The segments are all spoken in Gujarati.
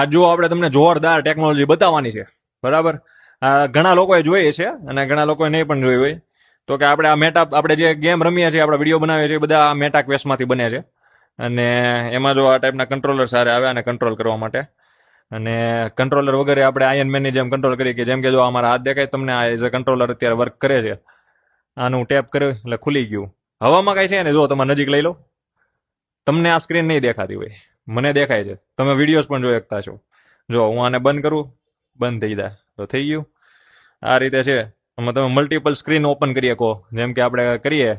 આ જો આપણે તમને જોરદાર ટેકનોલોજી બતાવવાની છે, બરાબર. ઘણા લોકોએ જોઈએ છે અને ઘણા લોકોએ નહીં પણ જોઈ હોય. તો કે આપણે આ મેટા, આપણે જે ગેમ રમીએ છીએ, આપણે વિડીયો બનાવીએ છીએ, બધા આ મેટા ક્વેસ્ટમાંથી બને છે. અને એમાં જો આ ટાઈપના કંટ્રોલર સારા આવે આને કંટ્રોલ કરવા માટે. અને કંટ્રોલર વગેરે આપણે આયન મેનની જેમ કંટ્રોલ કરીએ, કે જેમ કે જો અમારા હાથ દેખાય તમને, આ એઝ અ કંટ્રોલર અત્યારે વર્ક કરે છે. આનું ટેપ કર્યું એટલે ખુલી ગયું. હવામાં કઈ છે ને, જો તમે નજીક લઈ લો, તમને આ સ્ક્રીન નહીં દેખાતી હોય, મને દેખાય છે. તમે વિડીયોઝ પણ જોઈ શકતા છો. જો હું આને બંધ કરું, બંધ થઈ જાય તો થઈ ગયું. આ રીતે છે. આમાં તમે મલ્ટિપલ સ્ક્રીન ઓપન કરી શકો, જેમ કે આપણે કરીએ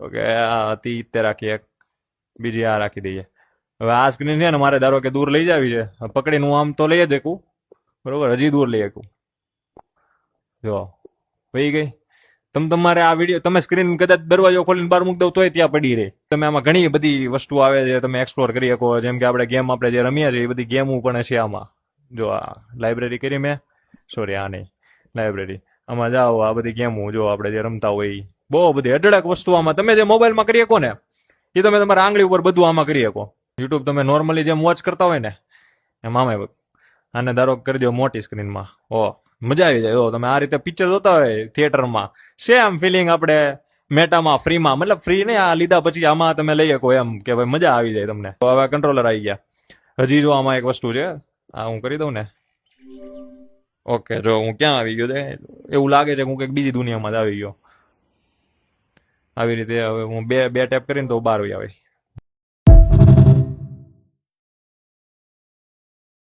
તો કે આ હતી તે રાખીએ, બીજી આ રાખી દઈએ. હવે આ સ્ક્રીન છે ને મારે ધારો કે દૂર લઈ જાવી છે, પકડીને હું આમ તો લઈ જ શકું, બરોબર, હજી દૂર લઈ શકું. જો વહી ગઈ. તમારે આ વિડીયો, તમે સ્ક્રીન કદાચ દરવાજો ખોલીને બહાર મૂકી દો તોય ત્યાં પડી રહે. તમે આમાં ઘણી બધી વસ્તુ આવે છે, તમે એક્સપ્લોર કરી શકો. જેમ કે આપણે ગેમ, આપણે જે રમીએ છીએ એ બધી ગેમો પણ છે આમાં. જો આ લાઇબ્રેરી કરી મેં, સોરી આ નહીં, લાઇબ્રેરી. આમાં જાઓ, આ બધી ગેમો જો આપણે જે રમતા હોય, બહુ બધી અઢળક વસ્તુ આમાં તમે જે મોબાઈલમાં કરી શકો ને, એ તમે તમારા આંગળી ઉપર બધું આમાં કરી શકો. યુટ્યુબ તમે નોર્મલી જેમ વોચ કરતા હોય ને એમ આમાં આને ધારો કરી દો મોટી સ્ક્રીનમાં. ઓ મજા આવી જાય. તમે આ રીતે પિક્ચર જોતા હોય થિયેટરમાં, સેમ ફિલિંગ આપણે મેટામાં ફ્રીમાં, મતલબ ફ્રી નહીં, આ લીધા પછી આમાં તમે લઈ શકો, એમ કે ભાઈ મજા આવી જાય તમને. તો હવે કંટ્રોલર આવી ગયા. હજી જો આમાં એક વસ્તુ છે, આ હું કરી દઉં ને, ઓકે. જો હું ક્યાં આવી ગયો, એવું લાગે છે કે હું કંઈક બીજી દુનિયામાં જ આવી ગયો. આવી રીતે હવે હું બે ટેપ કરીને તો બહાર આવી આવે.